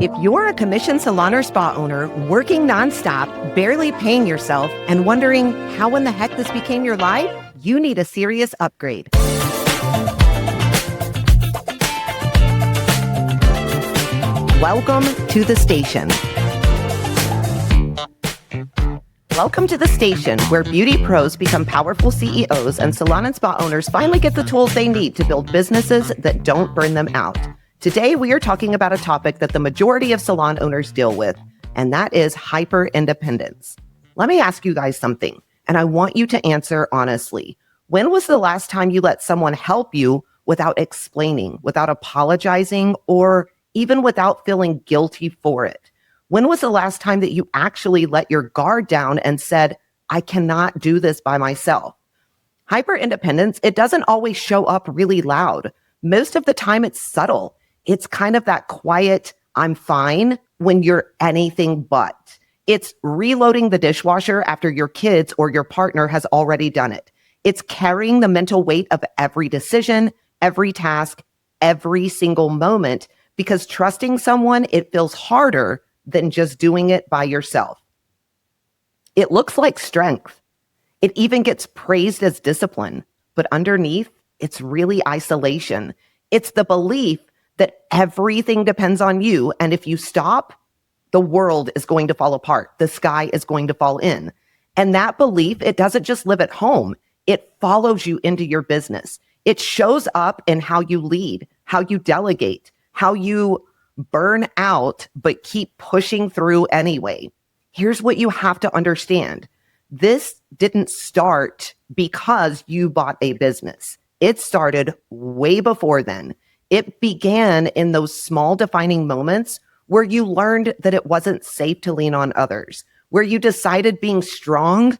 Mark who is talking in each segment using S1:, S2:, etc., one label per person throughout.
S1: If you're a commissioned salon or spa owner working nonstop, barely paying yourself, and wondering how in the heck this became your life, you need a serious upgrade. Welcome to the station. Welcome to the station where beauty pros become powerful CEOs and salon and spa owners finally get the tools they need to build businesses that don't burn them out. Today, we are talking about a topic that the majority of salon owners deal with, and that is hyper-independence. Let me ask you guys something, and I want you to answer honestly. When was the last time you let someone help you without explaining, without apologizing, or even without feeling guilty for it? When was the last time that you actually let your guard down and said, I cannot do this by myself? Hyper-independence, it doesn't always show up really loud. Most of the time, it's subtle. It's kind of that quiet, I'm fine when you're anything but. It's reloading the dishwasher after your kids or your partner has already done it. It's carrying the mental weight of every decision, every task, every single moment, because trusting someone, it feels harder than just doing it by yourself. It looks like strength. It even gets praised as discipline, but underneath, it's really isolation. It's the belief that everything depends on you, and if you stop, the world is going to fall apart. The sky is going to fall in. And that belief, it doesn't just live at home. It follows you into your business. It shows up in how you lead, how you delegate, how you burn out, but keep pushing through anyway. Here's what you have to understand. This didn't start because you bought a business. It started way before then. It began in those small defining moments where you learned that it wasn't safe to lean on others, where you decided being strong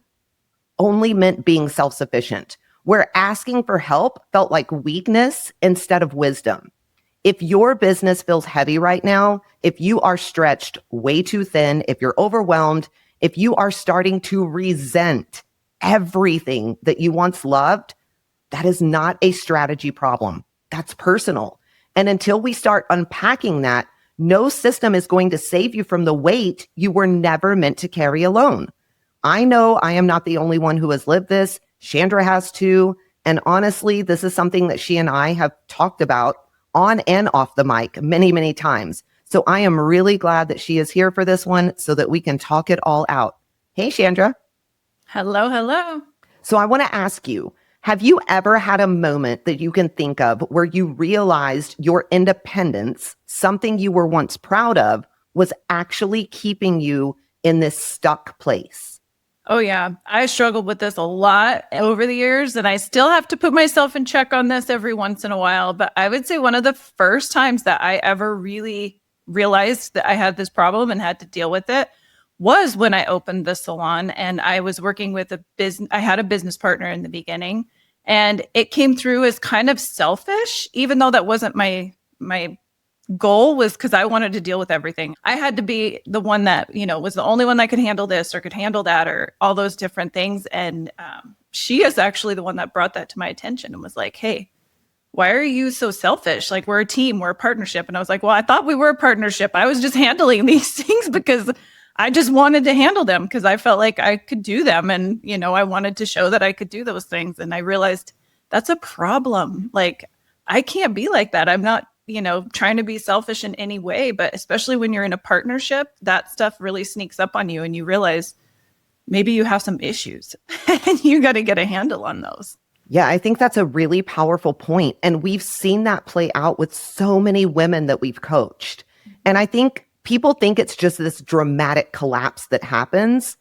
S1: only meant being self-sufficient, where asking for help felt like weakness instead of wisdom. If your business feels heavy right now, if you are stretched way too thin, if you're overwhelmed, if you are starting to resent everything that you once loved, that is not a strategy problem. That's personal. And until we start unpacking that, no system is going to save you from the weight you were never meant to carry alone. I know I am not the only one who has lived this. Chandra has too. And honestly, this is something that she and I have talked about on and off the mic many, many times. So I am really glad that she is here for this one so that we can talk it all out. Hey, Chandra.
S2: Hello, hello.
S1: So I want to ask you, have you ever had a moment that you can think of where you realized your independence, something you were once proud of, was actually keeping you in this stuck place?
S2: Oh, yeah. I struggled with this a lot over the years, and I still have to put myself in check on this every once in a while. But I would say one of the first times that I ever really realized that I had this problem and had to deal with it was when I opened the salon, and I was working with I had a business partner in the beginning, and it came through as kind of selfish, even though that wasn't my goal, was because I wanted to deal with everything. I had to be the one that, was the only one that could handle this or could handle that or all those different things. And she is actually the one that brought that to my attention and was like, hey, why are you so selfish? Like, we're a team, we're a partnership. And I was like, well, I thought we were a partnership. I was just handling these things because I just wanted to handle them because I felt like I could do them. And, I wanted to show that I could do those things. And I realized that's a problem. Like, I can't be like that. I'm not, trying to be selfish in any way, but especially when you're in a partnership, that stuff really sneaks up on you and you realize maybe you have some issues and you got to get a handle on those.
S1: Yeah, I think that's a really powerful point. And we've seen that play out with so many women that we've coached. And I think people think it's just this dramatic collapse that happens,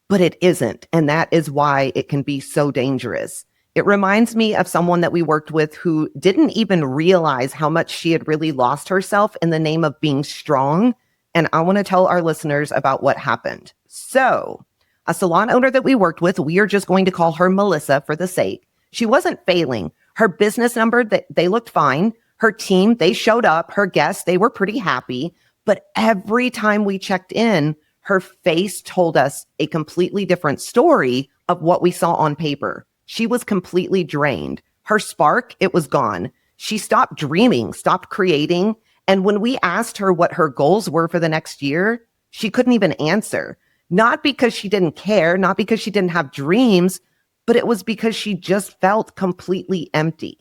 S1: but it isn't. And that is why it can be so dangerous. It reminds me of someone that we worked with who didn't even realize how much she had really lost herself in the name of being strong. And I want to tell our listeners about what happened. So, a salon owner that we worked with, we are just going to call her Melissa for the sake. She wasn't failing. Her business number, they looked fine. Her team, they showed up. Her guests, they were pretty happy. But every time we checked in, her face told us a completely different story of what we saw on paper. She was completely drained. Her spark, it was gone. She stopped dreaming, stopped creating, And when we asked her what her goals were for the next year, she couldn't even answer. Not because she didn't care, not because she didn't have dreams, but it was because she just felt completely empty.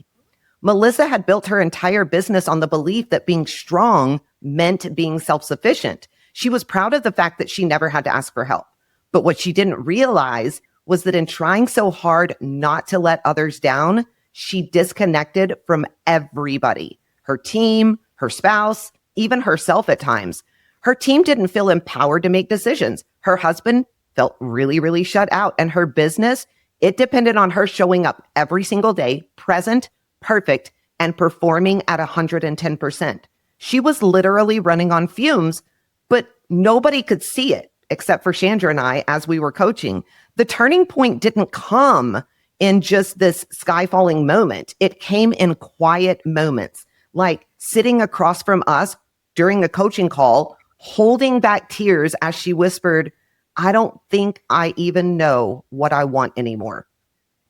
S1: Melissa had built her entire business on the belief that being strong meant being self-sufficient. She was proud of the fact that she never had to ask for help. But what she didn't realize was that in trying so hard not to let others down, she disconnected from everybody, her team, her spouse, even herself at times. Her team didn't feel empowered to make decisions. Her husband felt really, really shut out. And her business, it depended on her showing up every single day, present, perfect, and performing at 110%. She was literally running on fumes, but nobody could see it except for Chandra and I as we were coaching. The turning point didn't come in just this sky falling moment. It came in quiet moments, like sitting across from us during a coaching call, holding back tears as she whispered, "I don't think I even know what I want anymore."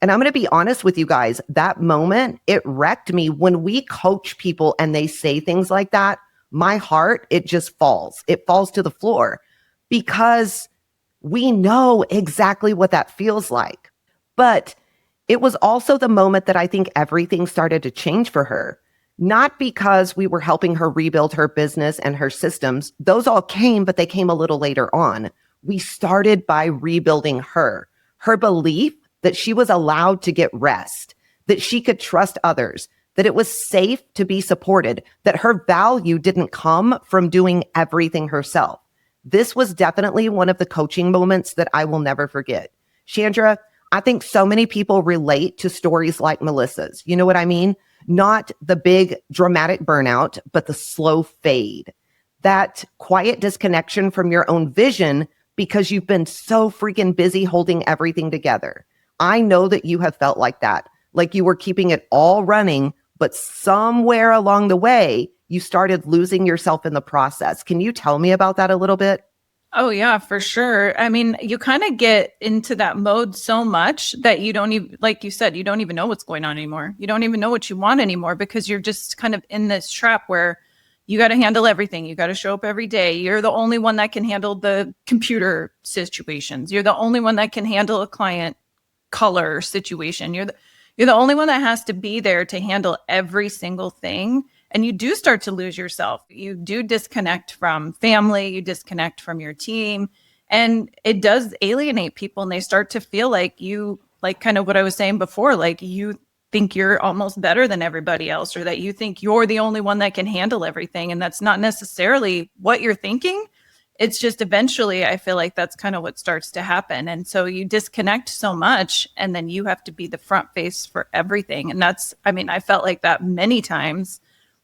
S1: And I'm going to be honest with you guys, that moment, it wrecked me. When we coach people and they say things like that, my heart, it just falls. It falls to the floor because we know exactly what that feels like. But it was also the moment that I think everything started to change for her. Not because we were helping her rebuild her business and her systems. Those all came, but they came a little later on. We started by rebuilding her belief that she was allowed to get rest, that she could trust others, that it was safe to be supported, that her value didn't come from doing everything herself. This was definitely one of the coaching moments that I will never forget. Chandra, I think so many people relate to stories like Melissa's. You know what I mean? Not the big dramatic burnout, but the slow fade. That quiet disconnection from your own vision because you've been so freaking busy holding everything together. I know that you have felt like that, like you were keeping it all running, but somewhere along the way, you started losing yourself in the process. Can you tell me about that a little bit?
S2: Oh, yeah, for sure. I mean, you kind of get into that mode so much that you don't even, like you said, you don't even know what's going on anymore. You don't even know what you want anymore because you're just kind of in this trap where you got to handle everything. You got to show up every day. You're the only one that can handle the computer situations. You're the only one that can handle a client color situation. You're the only one that has to be there to handle every single thing. And you do start to lose yourself. You do disconnect from family, you disconnect from your team, and it does alienate people. And they start to feel like you, like kind of what I was saying before, like you think you're almost better than everybody else, or that you think you're the only one that can handle everything. And that's not necessarily what you're thinking. It's just eventually, I feel like that's kind of what starts to happen. And so you disconnect so much, and then you have to be the front face for everything. And that's, I mean, I felt like that many times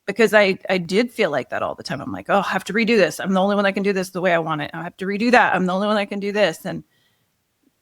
S2: because I did feel like that all the time. I'm like, oh, I have to redo this. I'm the only one that can do this the way I want it. I have to redo that. I'm the only one that can do this. And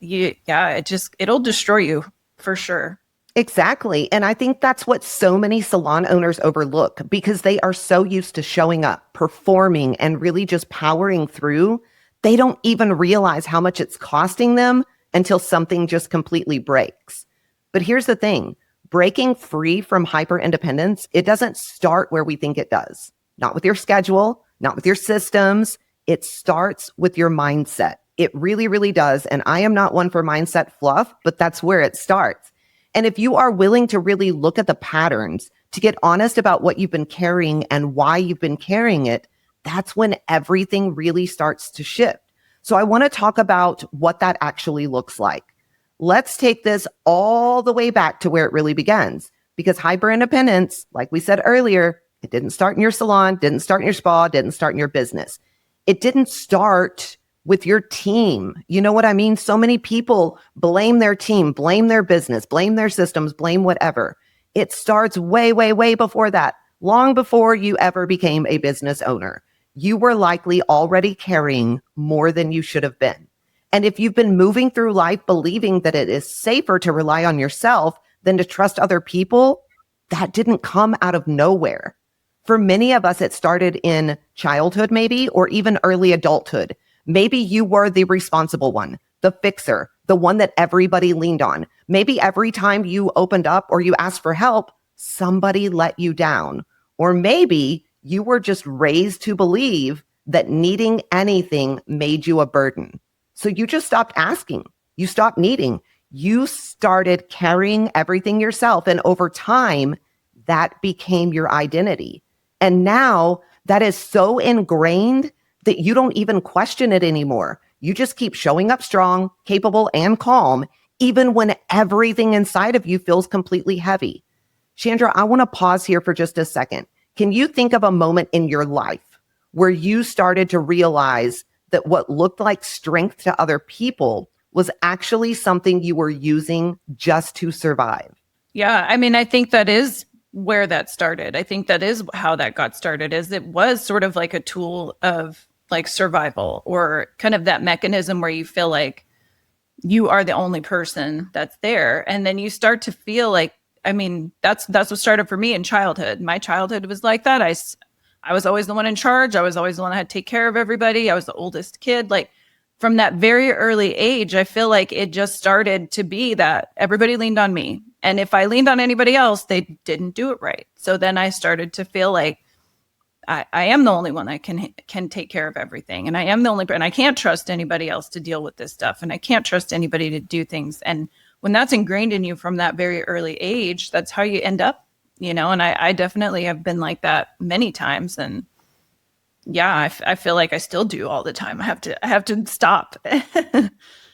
S2: it'll destroy you for sure.
S1: Exactly. And I think that's what so many salon owners overlook because they are so used to showing up, performing, and really just powering through. They don't even realize how much it's costing them until something just completely breaks. But here's the thing. Breaking free from hyper independence, it doesn't start where we think it does. Not with your schedule, not with your systems. It starts with your mindset. It really, really does. And I am not one for mindset fluff, but that's where it starts. And if you are willing to really look at the patterns, to get honest about what you've been carrying and why you've been carrying it, that's when everything really starts to shift. So I want to talk about what that actually looks like. Let's take this all the way back to where it really begins, because hyper independence, like we said earlier, it didn't start in your salon, didn't start in your spa, didn't start in your business. It didn't start with your team. You know what I mean? So many people blame their team, blame their business, blame their systems, blame whatever. It starts way, way, way before that, long before you ever became a business owner. You were likely already carrying more than you should have been. And if you've been moving through life believing that it is safer to rely on yourself than to trust other people, that didn't come out of nowhere. For many of us, it started in childhood maybe, or even early adulthood. Maybe you were the responsible one, the fixer, the one that everybody leaned on. Maybe every time you opened up or you asked for help, somebody let you down. Or maybe You were just raised to believe that needing anything made you a burden. So you just stopped asking. You stopped needing. You started carrying everything yourself. And over time, that became your identity. And now that is so ingrained that you don't even question it anymore. You just keep showing up strong, capable, and calm, even when everything inside of you feels completely heavy. Chandra, I want to pause here for just a second. Can you think of a moment in your life where you started to realize that what looked like strength to other people was actually something you were using just to survive?
S2: Yeah, I mean, I think that is where that started. I think that is how that got started, is it was sort of like a tool of like survival, or kind of that mechanism where you feel like you are the only person that's there. And then you start to feel like, I mean, that's what started for me in childhood. My childhood was like that. I was always the one in charge. I was always the one that had to take care of everybody. I was the oldest kid. Like from that very early age, I feel like it just started to be that everybody leaned on me. And if I leaned on anybody else, they didn't do it right. So then I started to feel like I am the only one that can take care of everything. And I am the only, and I can't trust anybody else to deal with this stuff. And I can't trust anybody to do things. And when that's ingrained in you from that very early age, that's how you end up, you know. And I definitely have been like that many times. And yeah, I feel like I still do all the time. I have to stop.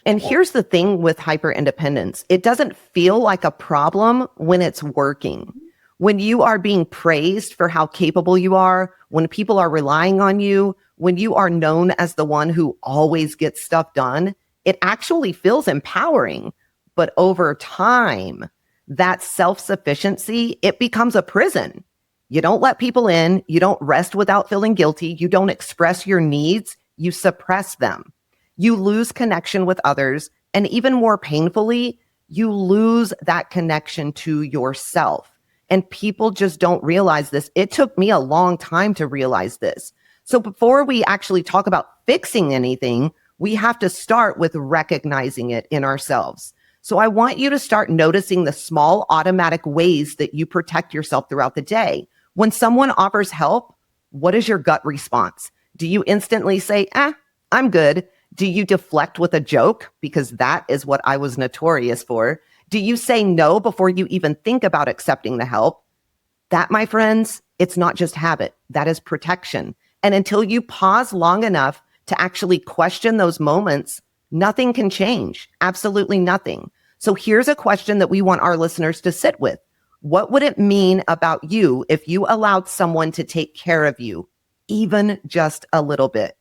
S1: And here's the thing with hyper independence. It doesn't feel like a problem when it's working. When you are being praised for how capable you are, when people are relying on you, when you are known as the one who always gets stuff done, it actually feels empowering. But over time, that self-sufficiency, it becomes a prison. You don't let people in. You don't rest without feeling guilty. You don't express your needs. You suppress them. You lose connection with others. And even more painfully, you lose that connection to yourself. And people just don't realize this. It took me a long time to realize this. So before we actually talk about fixing anything, we have to start with recognizing it in ourselves. So I want you to start noticing the small automatic ways that you protect yourself throughout the day. When someone offers help, what is your gut response? Do you instantly say, I'm good? Do you deflect with a joke? Because that is what I was notorious for. Do you say no before you even think about accepting the help? That, my friends, it's not just habit. That is protection. And until you pause long enough to actually question those moments, nothing can change. Absolutely nothing. So here's a question that we want our listeners to sit with. What would it mean about you if you allowed someone to take care of you, even just a little bit?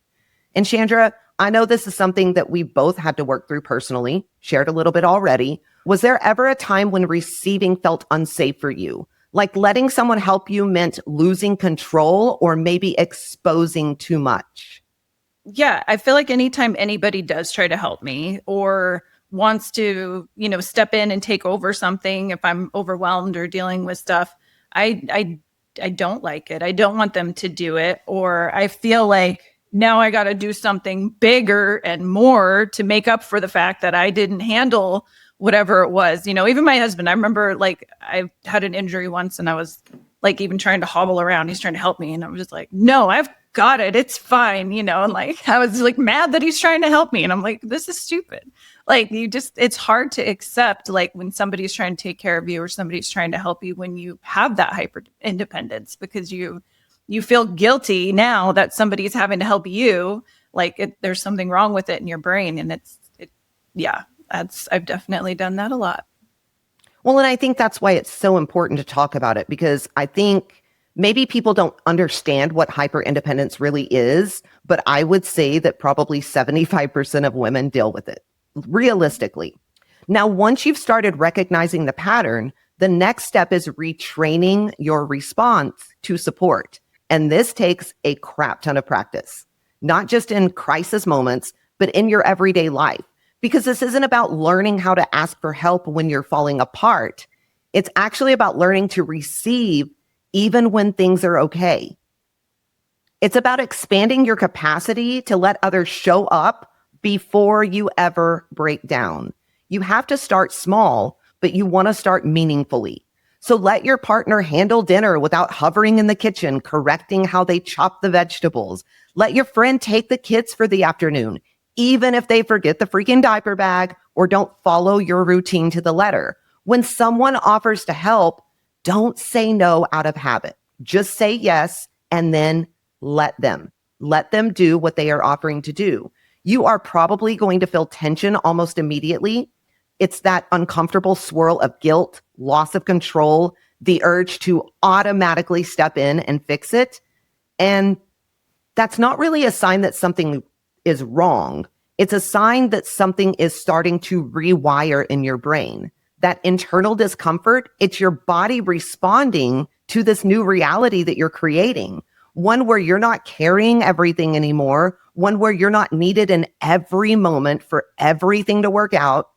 S1: And Chandra, I know this is something that we both had to work through personally, shared a little bit already. Was there ever a time when receiving felt unsafe for you? Like letting someone help you meant losing control or maybe exposing too much?
S2: Yeah, I feel like anytime anybody does try to help me or wants to, step in and take over something, if I'm overwhelmed or dealing with stuff, I don't like it. I don't want them to do it. Or I feel like now I got to do something bigger and more to make up for the fact that I didn't handle whatever it was. Even my husband, I remember like I had an injury once and I was like even trying to hobble around. He's trying to help me. And I was just like, no, I've got it. It's fine. And like, I was like mad that he's trying to help me. And I'm like, this is stupid. Like it's hard to accept like when somebody's trying to take care of you or somebody's trying to help you when you have that hyper independence, because you feel guilty now that somebody's having to help you. Like there's something wrong with it in your brain. And I've definitely done that a lot.
S1: Well, and I think that's why it's so important to talk about it, because I think maybe people don't understand what hyper independence really is, but I would say that probably 75% of women deal with it, realistically. Now, once you've started recognizing the pattern, the next step is retraining your response to support. And this takes a crap ton of practice, not just in crisis moments, but in your everyday life. Because this isn't about learning how to ask for help when you're falling apart. It's actually about learning to receive even when things are okay. It's about expanding your capacity to let others show up before you ever break down. You have to start small, but you want to start meaningfully. So let your partner handle dinner without hovering in the kitchen, correcting how they chop the vegetables. Let your friend take the kids for the afternoon, even if they forget the freaking diaper bag or don't follow your routine to the letter. When someone offers to help, don't say no out of habit. Just say yes and then let them. Let them do what they are offering to do. You are probably going to feel tension almost immediately. It's that uncomfortable swirl of guilt, loss of control, the urge to automatically step in and fix it. And that's not really a sign that something is wrong. It's a sign that something is starting to rewire in your brain. That internal discomfort, it's your body responding to this new reality that you're creating. One where you're not carrying everything anymore, one where you're not needed in every moment for everything to work out.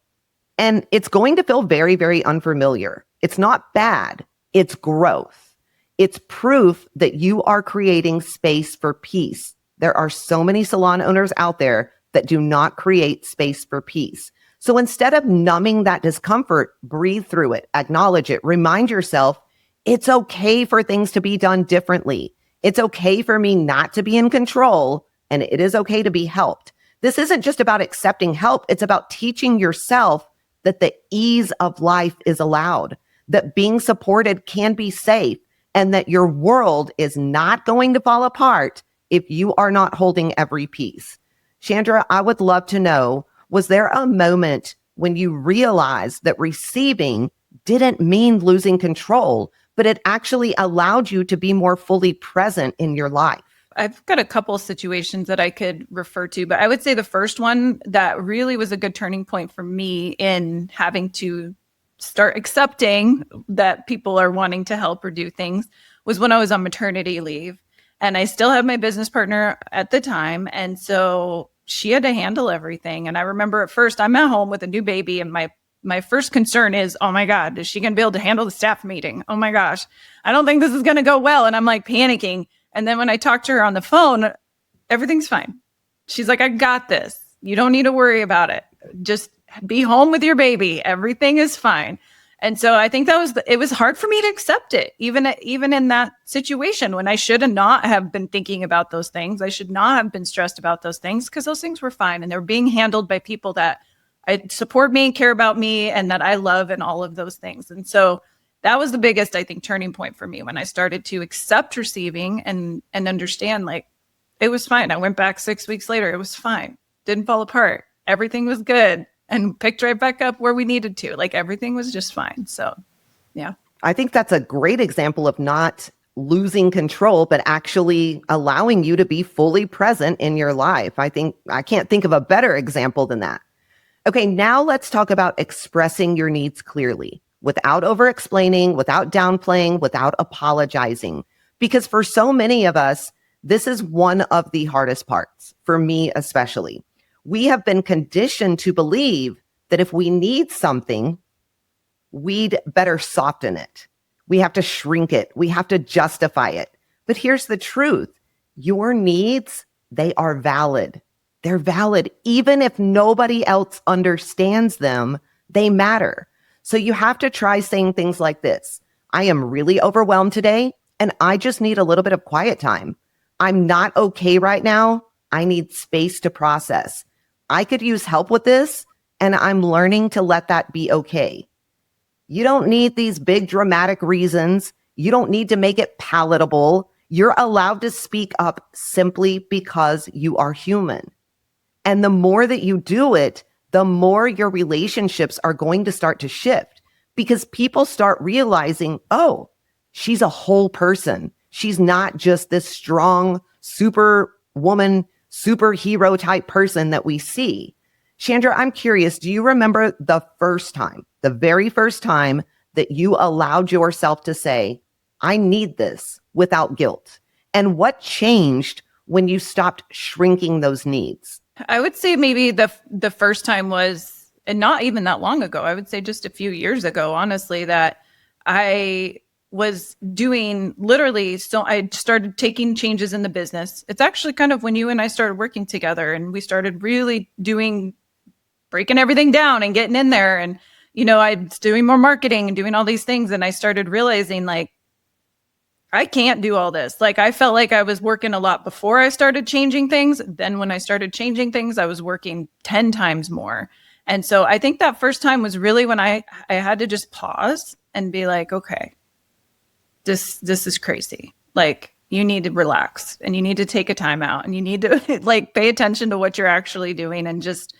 S1: And it's going to feel very, very unfamiliar. It's not bad. It's growth. It's proof that you are creating space for peace. There are so many salon owners out there that do not create space for peace. So instead of numbing that discomfort, breathe through it, acknowledge it, remind yourself, it's okay for things to be done differently. It's okay for me not to be in control, and it is okay to be helped. This isn't just about accepting help. It's about teaching yourself that the ease of life is allowed, that being supported can be safe, and that your world is not going to fall apart if you are not holding every piece. Chandra, I would love to know, was there a moment when you realized that receiving didn't mean losing control, but it actually allowed you to be more fully present in your life?
S2: I've got a couple situations that I could refer to, but I would say the first one that really was a good turning point for me in having to start accepting that people are wanting to help or do things was when I was on maternity leave. And I still have my business partner at the time. And so she had to handle everything. And I remember at first I'm at home with a new baby and my first concern is, oh my God, is she going to be able to handle the staff meeting? Oh my gosh, I don't think this is going to go well. And I'm like panicking. And then when I talked to her on the phone, everything's fine. She's like, I got this. You don't need to worry about it. Just be home with your baby. Everything is fine. And so I think it was hard for me to accept it, even in that situation when I should not have been thinking about those things. I should not have been stressed about those things because those things were fine. And they were being handled by people that support me, care about me, and that I love, and all of those things. And so that was the biggest, I think, turning point for me when I started to accept receiving and understand, like, it was fine. I went back 6 weeks later. It was fine. Didn't fall apart. Everything was good and picked right back up where we needed to. Like, everything was just fine. So, yeah.
S1: I think that's a great example of not losing control, but actually allowing you to be fully present in your life. I can't think of a better example than that. Okay, now let's talk about expressing your needs clearly, without over-explaining, without downplaying, without apologizing. Because for so many of us, this is one of the hardest parts, for me especially. We have been conditioned to believe that if we need something, we'd better soften it. We have to shrink it. We have to justify it. But here's the truth. Your needs, they are valid. They're valid. Even if nobody else understands them, they matter. So you have to try saying things like this. I am really overwhelmed today, and I just need a little bit of quiet time. I'm not okay right now. I need space to process. I could use help with this, and I'm learning to let that be okay. You don't need these big dramatic reasons. You don't need to make it palatable. You're allowed to speak up simply because you are human. And the more that you do it, the more your relationships are going to start to shift, because people start realizing, oh, she's a whole person. She's not just this strong superwoman, superhero type person that we see. Chandra, I'm curious, do you remember the very first time that you allowed yourself to say, I need this without guilt? And what changed when you stopped shrinking those needs?
S2: I would say maybe the first time was, and not even that long ago, I would say just a few years ago, honestly, that I was doing literally, so I started taking changes in the business. It's actually kind of when you and I started working together and we started really breaking everything down and getting in there. And, I was doing more marketing and doing all these things. And I started realizing like, I can't do all this. Like, I felt like I was working a lot before I started changing things. Then when I started changing things, I was working 10 times more. And so I think that first time was really when I had to just pause and be like, okay, this is crazy. Like, you need to relax and you need to take a time out and you need to like pay attention to what you're actually doing and just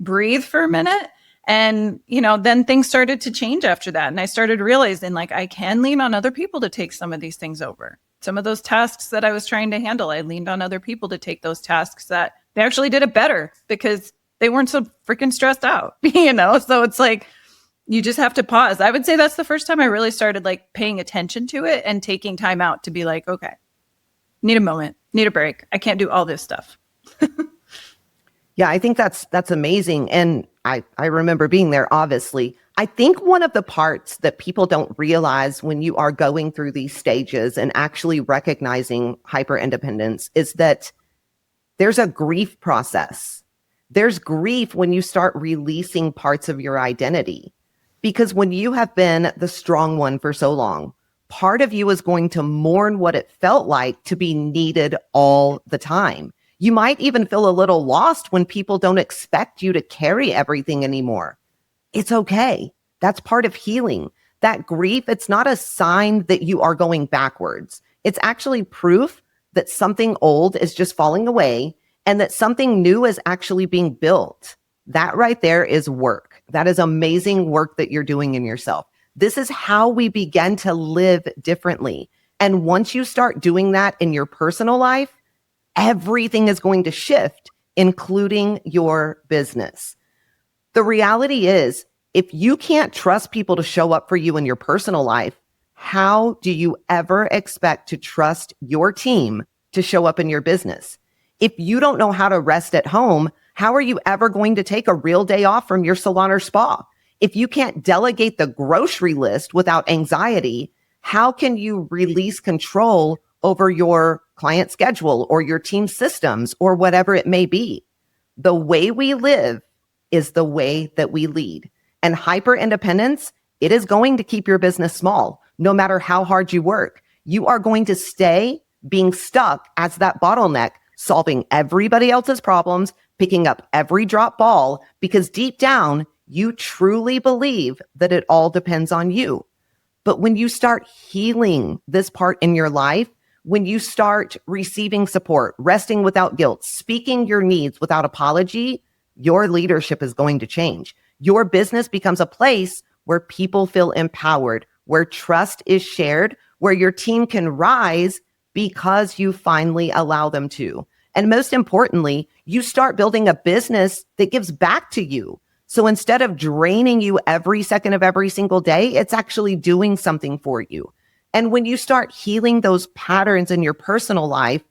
S2: breathe for a minute. And, then things started to change after that. And I started realizing like I can lean on other people to take some of these things over. Some of those tasks that I was trying to handle, I leaned on other people to take those tasks that they actually did it better because they weren't so freaking stressed out, So it's like, you just have to pause. I would say that's the first time I really started like paying attention to it and taking time out to be like, okay, need a moment, need a break. I can't do all this stuff.
S1: Yeah, I think that's amazing. And I remember being there, obviously. I think one of the parts that people don't realize when you are going through these stages and actually recognizing hyper-independence is that there's a grief process. There's grief when you start releasing parts of your identity. Because when you have been the strong one for so long, part of you is going to mourn what it felt like to be needed all the time. You might even feel a little lost when people don't expect you to carry everything anymore. It's okay. That's part of healing. That grief, it's not a sign that you are going backwards. It's actually proof that something old is just falling away and that something new is actually being built. That right there is work. That is amazing work that you're doing in yourself. This is how we begin to live differently. And once you start doing that in your personal life, everything is going to shift, including your business. The reality is, if you can't trust people to show up for you in your personal life, how do you ever expect to trust your team to show up in your business? If you don't know how to rest at home, how are you ever going to take a real day off from your salon or spa? If you can't delegate the grocery list without anxiety, how can you release control over your client schedule or your team systems or whatever it may be? The way we live is the way that we lead. And hyper independence, it is going to keep your business small. No matter how hard you work, you are going to stay being stuck as that bottleneck, solving everybody else's problems, picking up every drop ball, because deep down, you truly believe that it all depends on you. But when you start healing this part in your life, when you start receiving support, resting without guilt, speaking your needs without apology, your leadership is going to change. Your business becomes a place where people feel empowered, where trust is shared, where your team can rise because you finally allow them to. And most importantly, you start building a business that gives back to you. So instead of draining you every second of every single day, it's actually doing something for you. And when you start healing those patterns in your personal life,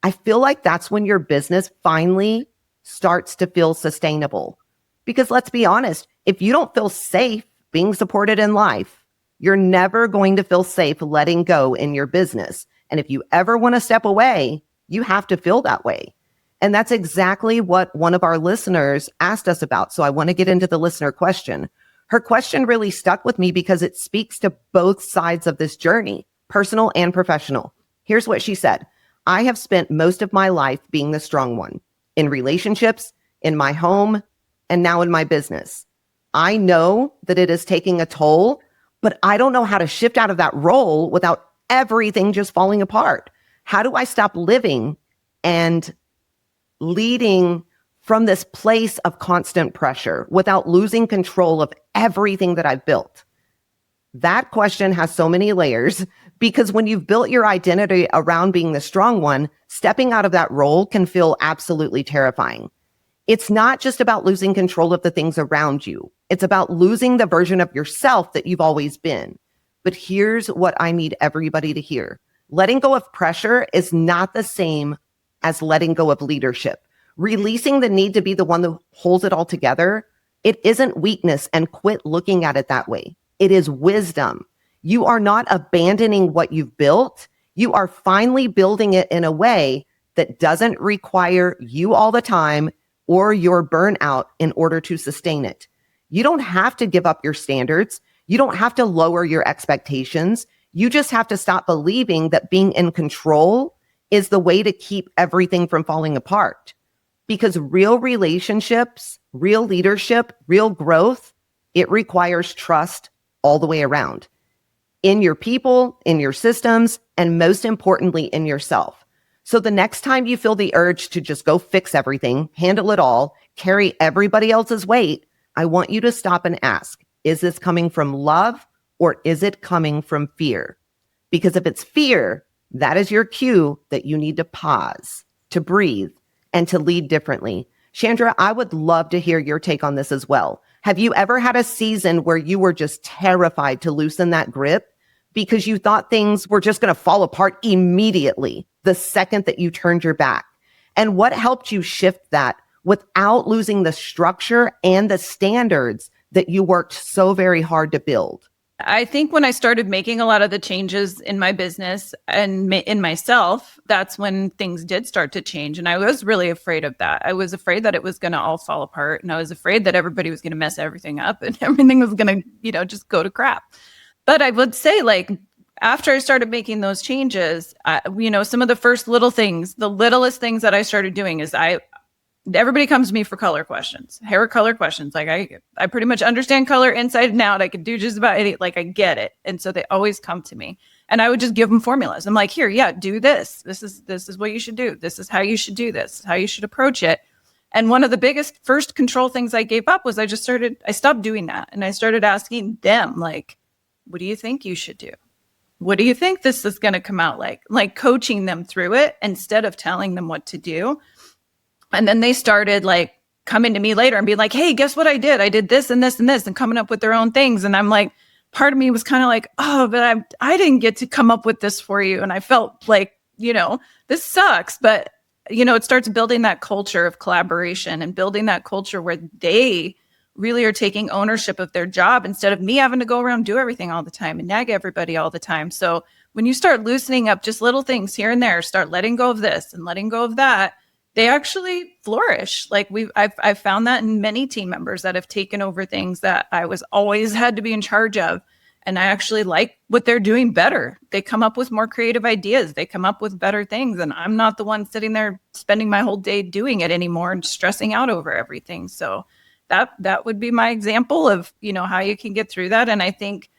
S1: I feel like that's when your business finally starts to feel sustainable. Because let's be honest, if you don't feel safe being supported in life, you're never going to feel safe letting go in your business. And if you ever want to step away, you have to feel that way. And that's exactly what one of our listeners asked us about. So I want to get into the listener question. Her question really stuck with me because it speaks to both sides of this journey, personal and professional. Here's what she said. I have spent most of my life being the strong one in relationships, in my home, and now in my business. I know that it is taking a toll, but I don't know how to shift out of that role without everything just falling apart. How do I stop living and leading from this place of constant pressure without losing control of everything that I've built? That question has so many layers because when you've built your identity around being the strong one, stepping out of that role can feel absolutely terrifying. It's not just about losing control of the things around you. It's about losing the version of yourself that you've always been. But here's what I need everybody to hear. Letting go of pressure is not the same as letting go of leadership. Releasing the need to be the one that holds it all together, it isn't weakness, and quit looking at it that way. It is wisdom. You are not abandoning what you've built. You are finally building it in a way that doesn't require you all the time or your burnout in order to sustain it. You don't have to give up your standards. You don't have to lower your expectations. You just have to stop believing that being in control is the way to keep everything from falling apart. Because real relationships, real leadership, real growth, it requires trust all the way around. In your people, in your systems, and most importantly, in yourself. So the next time you feel the urge to just go fix everything, handle it all, carry everybody else's weight, I want you to stop and ask, is this coming from love or is it coming from fear? Because if it's fear, that is your cue that you need to pause, to breathe, and to lead differently. Chandra, I would love to hear your take on this as well. Have you ever had a season where you were just terrified to loosen that grip because you thought things were just going to fall apart immediately the second that you turned your back? And what helped you shift that without losing the structure and the standards that you worked so very hard to build?
S2: I think when I started making a lot of the changes in my business and in myself, that's when things did start to change. And I was really afraid of that. I was afraid that it was going to all fall apart. And I was afraid that everybody was going to mess everything up and everything was going to, just go to crap. But I would say, like, after I started making those changes, some of the first little things, the littlest things that I started doing is everybody comes to me for color questions, hair color questions. Like I pretty much understand color inside and out. I can do just about anything. Like I get it. And so they always come to me and I would just give them formulas. I'm like, here, yeah, do this. This is what you should do. This is how you should do this, how you should approach it. And one of the biggest first control things I gave up was I stopped doing that. And I started asking them, like, what do you think you should do? What do you think this is going to come out like? Like coaching them through it instead of telling them what to do. And then they started like coming to me later and being like, hey, guess what I did? I did this and this and this and coming up with their own things. And I'm like, part of me was kind of like, oh, but I didn't get to come up with this for you. And I felt like, this sucks. But, it starts building that culture of collaboration and building that culture where they really are taking ownership of their job instead of me having to go around and do everything all the time and nag everybody all the time. So when you start loosening up just little things here and there, start letting go of this and letting go of that, they actually flourish. Like I've found that in many team members that have taken over things that I was always had to be in charge of. And I actually like what they're doing better. They come up with more creative ideas. They come up with better things. And I'm not the one sitting there spending my whole day doing it anymore and stressing out over everything. So that would be my example of, how you can get through that. And I think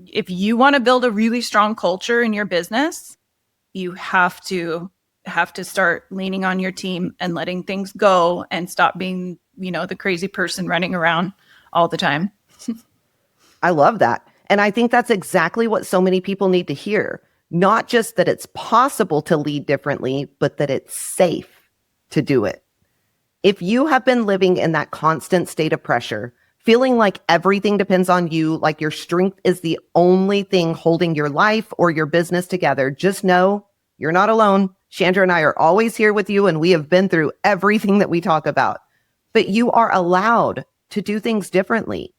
S2: if you want to build a really strong culture in your business, you have to start leaning on your team and letting things go and stop being, the crazy person running around all the time.
S1: I love that. And I think that's exactly what so many people need to hear. Not just that it's possible to lead differently, but that it's safe to do it. If you have been living in that constant state of pressure, feeling like everything depends on you, like your strength is the only thing holding your life or your business together, just know you're not alone. Chandra and I are always here with you, and we have been through everything that we talk about. But you are allowed to do things differently.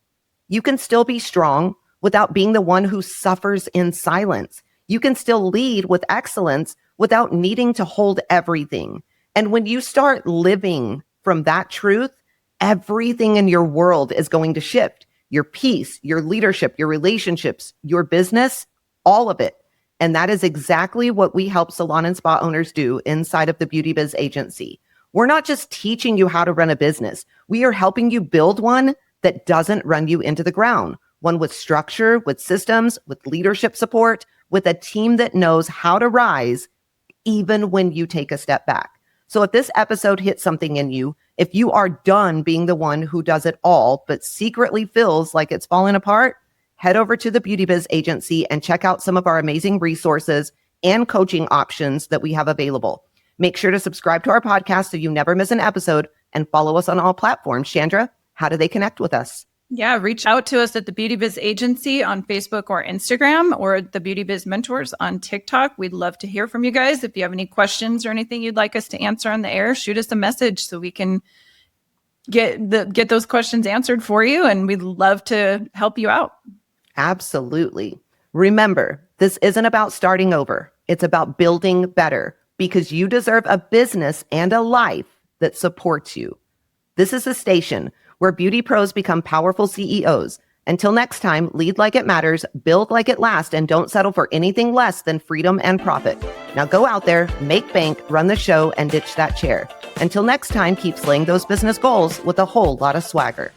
S1: You can still be strong without being the one who suffers in silence. You can still lead with excellence without needing to hold everything. And when you start living from that truth, everything in your world is going to shift. Your peace, your leadership, your relationships, your business, all of it. And that is exactly what we help salon and spa owners do inside of the Beauty Biz Agency. We're not just teaching you how to run a business. We are helping you build one that doesn't run you into the ground. One with structure, with systems, with leadership support, with a team that knows how to rise even when you take a step back. So if this episode hit something in you, if you are done being the one who does it all, but secretly feels like it's falling apart, head over to the Beauty Biz Agency and check out some of our amazing resources and coaching options that we have available. Make sure to subscribe to our podcast so you never miss an episode and follow us on all platforms. Chandra, how do they connect with us?
S2: Yeah, reach out to us at the Beauty Biz Agency on Facebook or Instagram, or the Beauty Biz Mentors on TikTok. We'd love to hear from you guys. If you have any questions or anything you'd like us to answer on the air, shoot us a message so we can get those questions answered for you, and we'd love to help you out.
S1: Absolutely. Remember, this isn't about starting over. It's about building better, because you deserve a business and a life that supports you. This is a station where beauty pros become powerful CEOs. Until next time, lead like it matters, build like it lasts, and don't settle for anything less than freedom and profit. Now go out there, make bank, run the show, and ditch that chair. Until next time, keep slaying those business goals with a whole lot of swagger.